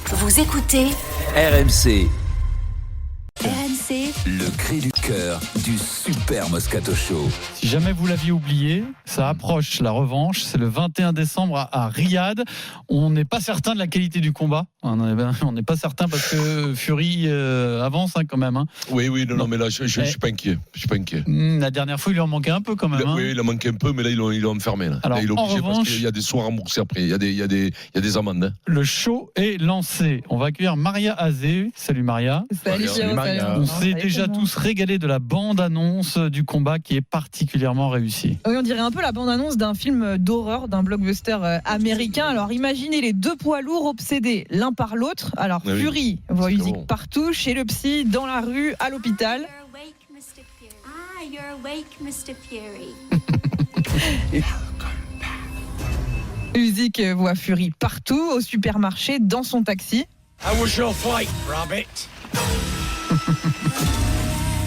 Vous écoutez RMC, RMC, le cri du cœur du Super Moscato Show. Si jamais vous l'aviez oublié, ça approche la revanche. C'est le 21 décembre à Riyad. On n'est pas certain de la qualité du combat. On n'est pas certain parce que Fury avance quand même. Oui, non, mais là, je suis pas inquiet. La dernière fois, il lui en manquait un peu quand même. Oui, il a manqué un peu, mais là, ils l'ont enfermé. Là. Alors, là, il est en obligé revanche, parce qu'il y a des sous à rembourser après. Il y a des amendes. Hein. Le show est lancé. On va accueillir Maria Azé. Salut Maria. Salut Maria. On s'est déjà tous régalés de la bande-annonce du combat qui est particulièrement réussie. Oui, on dirait un peu la bande-annonce d'un film d'horreur, d'un blockbuster américain. Alors imaginez les deux poids lourds obsédés l'un par l'autre. Alors oui. Fury voit Usyk bon. partout, chez le psy, dans la rue, à l'hôpital. You're awake, Mr. Fury. Usyk voit Fury partout, au supermarché, dans son taxi. How was your flight, Rabbit?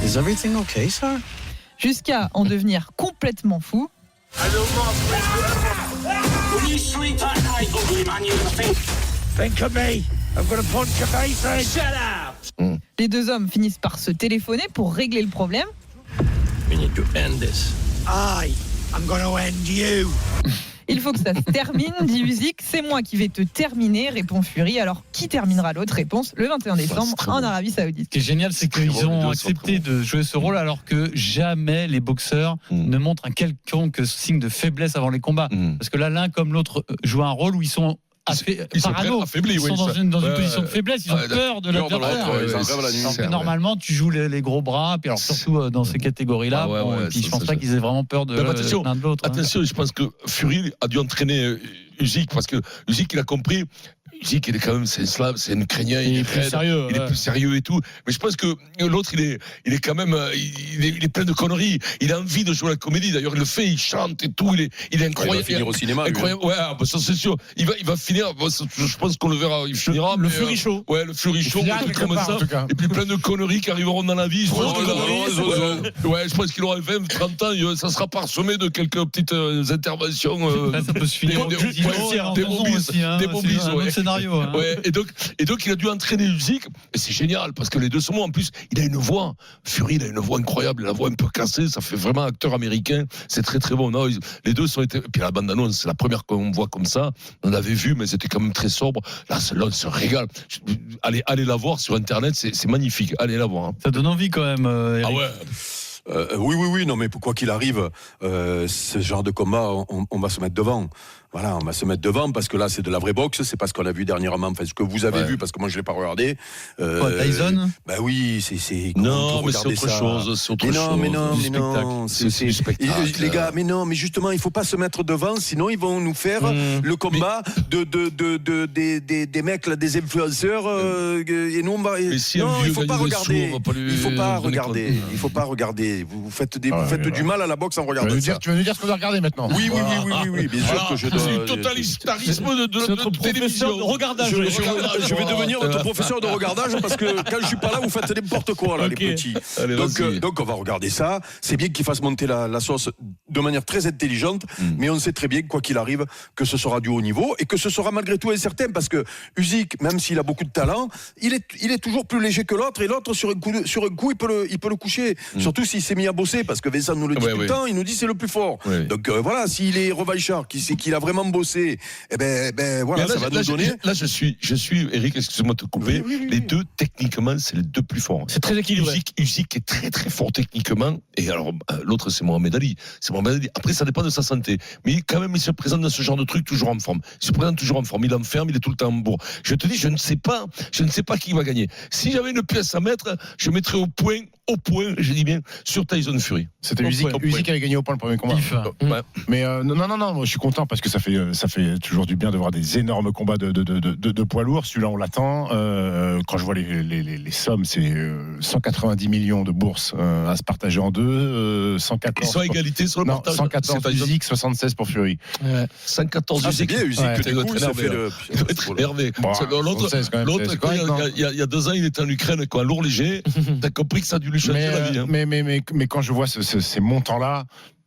Is everything okay, sir? Jusqu'à en devenir complètement fou. You sleep at night, ugly man, you think of me. I'm gonna punch your face in. Shut up! Les deux hommes finissent par se téléphoner pour régler le problème. We need to end this. I'm gonna end you. Il faut que ça se termine, dit Usyk. C'est moi qui vais te terminer, répond Fury. Alors, qui terminera l'autre? Réponse le 21 décembre en Arabie Saoudite. Ce qui est génial, c'est qu'ils ont accepté de jouer ce rôle alors que jamais les boxeurs ne montrent un quelconque signe de faiblesse avant les combats. Parce que là, l'un comme l'autre joue un rôle où ils sont parano. Ils sont dans une position de faiblesse, ils ont peur de l'adversaire. Alors que normalement, tu joues les gros bras, puis alors surtout dans ces catégories-là. Puis je pense pas qu'ils aient vraiment peur de l'un de l'autre. Attention, je pense que Fury a dû entraîner Usyk parce que Usyk, il a compris. Usyk, il est quand même, c'est un slave, c'est un Ukrainien, il est plus sérieux, il est plus sérieux et tout. Mais je pense que l'autre, il est quand même, il est plein de conneries. Il a envie de jouer à la comédie. D'ailleurs, il le fait, il chante et tout. Il est incroyable. Il va finir au cinéma. Incroyable. Ouais, bah ça c'est sûr. Il va finir. Je pense qu'on le verra. Il finira. Le Fury Show. Ouais, le Fury Show, un truc comme ça. Et puis plein de conneries qui arriveront dans la vie. Je pense qu'il aura 20, 30 ans. Ça sera parsemé de quelques petites interventions. Là, ça peut se finir. Des mobiles, ouais. Scénario, hein. Ouais, et donc il a dû entraîner Usyk et c'est génial parce que les deux sont bons. En plus, il a une voix. Fury, il a une voix incroyable, la voix un peu cassée, ça fait vraiment acteur américain. C'est très très bon. Non, les deux sont été. Et puis la bande annonce, c'est la première qu'on voit comme ça. On l'avait vu, mais c'était quand même très sobre. Là, on se régale. Allez la voir sur Internet, c'est magnifique. Allez la voir. Hein. Ça donne envie quand même. Eric. Ah ouais. Oui, non, mais quoi qu'il arrive, ce genre de combat, on va se mettre devant. Voilà, on va se mettre devant parce que là, c'est de la vraie boxe. C'est pas ce qu'on a vu dernièrement. Enfin, ce que vous avez vu, parce que moi, je l'ai pas regardé. Tyson. Bah oui, c'est. Non, mais c'est autre chose. C'est autre chose. Mais non. C'est du spectacle. Les gars, mais justement, il faut pas se mettre devant, sinon ils vont nous faire le combat des mecs là, des influenceurs. Et nous, on va. Non, il faut pas regarder. Il faut pas regarder. Vous faites du mal à la boxe en regardant ça. Tu veux nous dire ce qu'on doit regarder maintenant? Oui, bien sûr que je dois. C'est du totalitarisme de télévision. De regardage. Je vais devenir votre professeur de regardage parce que quand je suis pas là, vous faites n'importe quoi là, les petits. Donc on va regarder ça. C'est bien qu'ils fassent monter la sauce de manière très intelligente, mais on sait très bien, quoi qu'il arrive, que ce sera du haut niveau et que ce sera malgré tout incertain parce que Usyk, même s'il a beaucoup de talent, il est toujours plus léger que l'autre et l'autre sur un coup il peut le coucher. Surtout s'il s'est mis à bosser parce que Vincent nous le dit tout le temps, il nous dit c'est le plus fort. Donc voilà, s'il est revanchard, qu'il a vraiment bossé, voilà, là, ça va nous donner. Là, je suis, Eric, excuse-moi de te couper. Les deux, techniquement, c'est les deux plus forts. C'est très équilibré. Usyk est très très fort techniquement. Et alors, l'autre, c'est Mohamed Ali. Après, ça dépend de sa santé. Mais quand même, il se présente dans ce genre de truc toujours en forme. Il se présente toujours en forme. Il enferme, il est tout le temps en bourre. Je te dis, je ne sais pas qui va gagner. Si j'avais une pièce à mettre, je mettrais au point, je dis bien, sur Tyson Fury. C'était Usyk qui avait gagné au point le premier combat. Mais non, moi je suis content parce que ça fait toujours du bien de voir des énormes combats de poids lourds. Celui-là, on l'attend. Quand je vois les sommes, c'est 190 millions de bourses à se partager en deux. 114. Ils sont à égalité sur le partage. 114 Usyk, 76 pour Fury. 114 Usyk. C'est bien Usyk. Il doit être énervé. L'autre, il y a 2 ans, il était en Ukraine, quoi, lourd léger. T'as compris que ça a dû lui changer la vie. Mais quand je vois ces montants-là,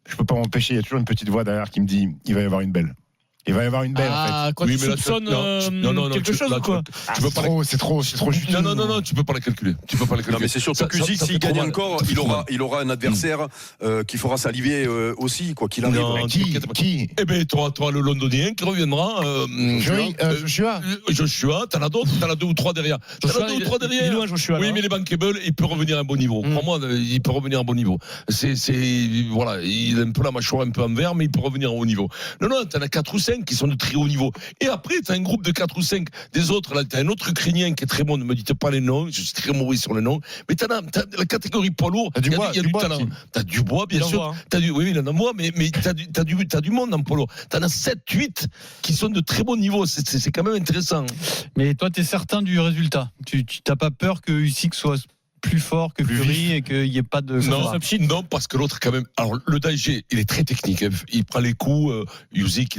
je peux pas m'empêcher. Il y a toujours une petite voix derrière qui me dit il va y avoir une belle. Il va y avoir une baie en fait. Quand tu soupçonnes quelque chose ou quoi? C'est trop juste. Non, tu peux pas la calculer. Non, mais c'est surtout que Usyk, s'il gagne encore, il aura un adversaire qui fera saliver aussi, quoi qu'il arrive. Non, qui Eh ben, tu auras le Londonien qui reviendra. Joshua, t'en as d'autres, t'en as 2 ou 3 derrière. Oui, mais les bankable, il peut revenir à un bon niveau. Crois-moi, il peut revenir à un bon niveau. Voilà, il a un peu la mâchoire un peu en verre, mais il peut revenir à un haut niveau. Non, t'en as 4 ou 5 qui sont de très haut niveau. Et après, t'as un groupe de 4 ou 5 des autres. Là, t'as un autre Ukrainien qui est très bon. Ne me dites pas les noms, je suis très mauvais sur les noms. Mais t'as la catégorie poids lourd. Il y a du talent. T'as Dubois, bien sûr. Oui, il en a moins, mais t'as du monde en poids lourd. T'en as 7, 8 qui sont de très bon niveau. C'est quand même intéressant. Mais toi, t'es certain du résultat. Tu t'as pas peur que Usyk soit plus fort que Fury et qu'il n'y ait pas de... Non, parce que l'autre quand même... Alors le Daiger, il est très technique, il prend les coups, Usyk,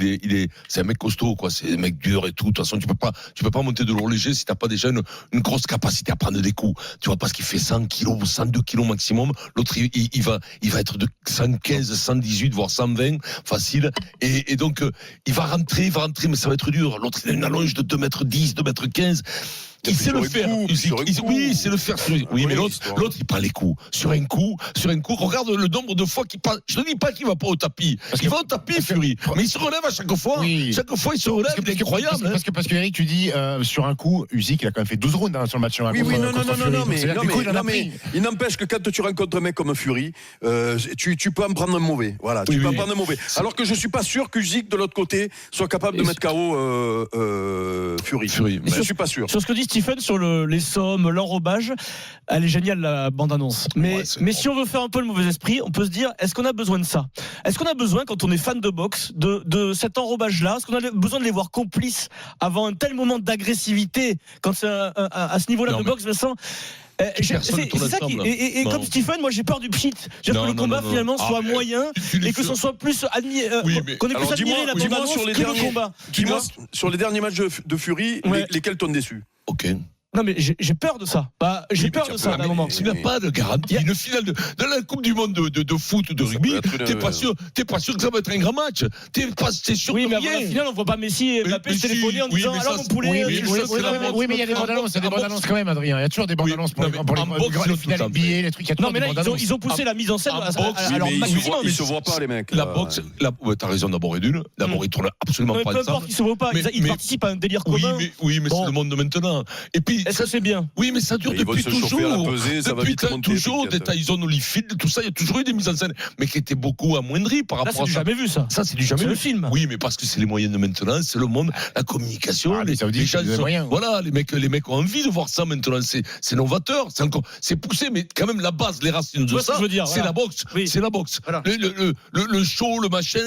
c'est un mec costaud, quoi. C'est un mec dur et tout. De toute façon, tu peux pas monter de lourd léger si t'as pas déjà une grosse capacité à prendre des coups. Tu vois, parce qu'il fait 100 kilos ou 102 kilos maximum. L'autre, il va être de 115, 118, voire 120, facile. Et donc, il va rentrer, mais ça va être dur. L'autre, il a une allonge de 2m10, 2m15. Il sait le faire. Oui, il sait le faire. Oui, mais l'autre, il prend les coups. Sur un coup, regarde le nombre de fois qu'il passe. Je ne dis pas qu'il va pas au tapis. Il va au tapis, Fury. Mais il se relève à chaque fois. Oui. Chaque fois, il se relève. C'est incroyable. Parce que Eric, tu dis, sur un coup, Usyk, il a quand même fait 12 rounds sur le match. Non, mais il n'empêche que quand tu rencontres un mec comme Fury, tu peux en prendre un mauvais. Voilà, tu peux en prendre un mauvais. Alors que je suis pas sûr que Usyk, de l'autre côté, soit capable de mettre KO Fury. Je suis pas sûr. Sur ce que dit Stephen sur les sommes, l'enrobage, elle est géniale la bande-annonce. Mais si on veut faire un peu le mauvais esprit, on peut se dire, est-ce qu'on a besoin de ça? Est-ce qu'on a besoin, quand on est fan de boxe, de cet enrobage-là? Est-ce qu'on a besoin de les voir complices avant un tel moment d'agressivité quand c'est à ce niveau-là de boxe, Vincent? C'est ça qui, comme Stephen, moi j'ai peur du pchit. Que le combat finalement soit moyen et que ce soit plus qu'on ait plus admiré la bande-annonce que le combat. Dis-moi, sur les derniers matchs de Fury, lesquels t'ont déçu? Ok. Non mais j'ai peur de ça. J'ai peur de ça à un moment. Tu n'as pas de garantie. Une finale de la Coupe du Monde de foot ou de rugby, t'es pas sûr que ça va être un grand match. T'es sûr de rien. Oui, mais à la finale, on voit pas Messi et Mbappé se téléphoner en disant alors mon poulet. Oui, mais il y a des bandes annonces, quand même, Adrien. Il y a toujours des bandes annonces pour les finales NBA, les trucs. Non, mais là ils ont poussé la mise en scène à leur maximum. Ils se voient pas les mecs. La boxe, t'as raison d'abord et d'une. D'abord ils tournent absolument pas ensemble. Peu importe qu'ils se voient pas, ils participent à un délire commun. Oui, mais c'est le monde de maintenant. Et puis est-ce que c'est bien? Oui, mais ça dure depuis toujours. Des Tyson Holyfield, tout ça, il y a toujours eu des mises en scène, mais qui étaient beaucoup amoindries par rapport à ça. C'est du jamais vu, ça. Ça, c'est du jamais vu. Le film. Oui, mais parce que c'est les moyens de maintenant, c'est le monde, la communication. Les gens sont, voilà, les mecs ont envie de voir ça maintenant. C'est novateur, c'est poussé, mais quand même la base, les racines de ça, c'est la boxe. C'est la boxe. Le show, le machin,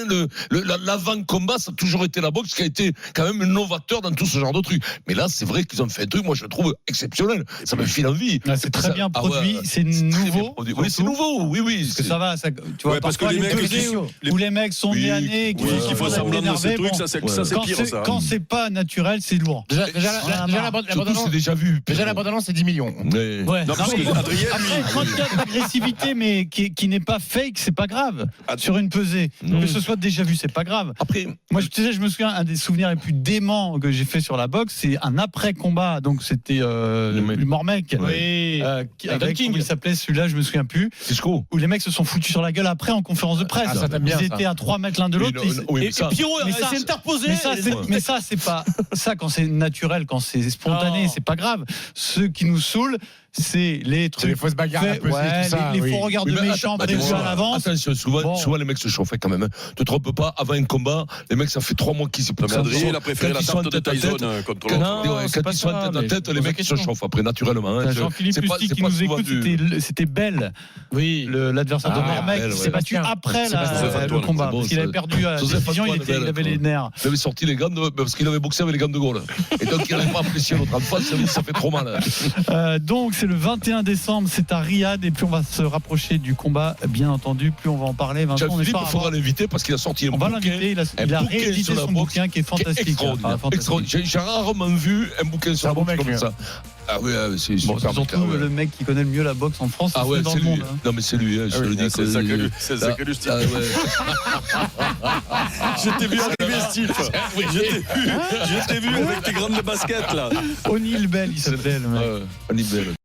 l'avant-combat, ça a toujours été la boxe qui a été quand même novateur dans tout ce genre de trucs. Mais là, c'est vrai qu'ils ont fait un truc, moi, je trouve exceptionnel. Ça me file envie. C'est très bien produit, c'est nouveau. Oui, c'est nouveau. Oui. Parce que ça va, tu vois, parce que les mecs sont nés qu'il faut semblant de ces trucs, ça c'est pire ça. Quand c'est pas naturel, c'est lourd. Déjà la bande-annonce, c'est déjà vu. Déjà la bande-annonce, c'est 10 millions. Ouais. Après, quand il y a de l'agressivité, mais qui n'est pas fake, c'est pas grave. Sur une pesée, que ce soit déjà vu, c'est pas grave. Après, moi, je me souviens, un des souvenirs les plus déments que j'ai fait sur la boxe, c'est un après-combat. Donc c'était le Mormec. Oui. Avec King, il s'appelait celui-là, je me souviens plus. Cisco. Où les mecs se sont foutus sur la gueule après en conférence de presse. Ça t'aime bien, ils étaient à 3 mètres l'un de l'autre. Et Pierrot s'est interposé. Mais ça, c'est pas ça quand c'est naturel, quand c'est spontané, c'est pas grave. Ceux qui nous saoulent, c'est les trucs. C'est les fausses bagarres, les faux regards de méchants prévus à l'avance. Attention, souvent les mecs se chauffaient quand même. Te trompe pas, avant un combat, les mecs, ça fait 3 mois qu'ils se plaignent. Adrien, il a préféré la tarte de Tyson contre l'autre. Quand ils sont en tête à tête, les mecs se chauffent après, naturellement. Jean-Philippe Lustig qui nous écoute, c'était Belle. Oui. L'adversaire de Mormec qui s'est battu après le combat. Parce qu'il avait perdu à la décision, il avait les nerfs. Il avait sorti les gants parce qu'il avait boxé avec les gants de Gaulle. Et donc il n'avait pas apprécié l'autre en face, ça fait trop mal. Donc c'est le 21 décembre, c'est à Riyad, et plus on va se rapprocher du combat, bien entendu, plus on va en parler. Vincent, il faudra l'inviter parce qu'il a sorti un bouquin. On va l'inviter, il a réédité son bouquin qui est fantastique. J'ai rarement vu un bouquin sur la boxe comme ça. Ah oui, c'est bon, super. surtout le mec qui connaît le mieux la boxe en France, ah ouais, dans c'est le lui. monde. Hein. Non mais c'est lui, je te le dis. C'est sacré du Steve. Je t'ai vu arriver, Steve. Je t'ai vu avec tes grandes baskets là. O'Neill Bell, il s'appelle. O'Neill Bell.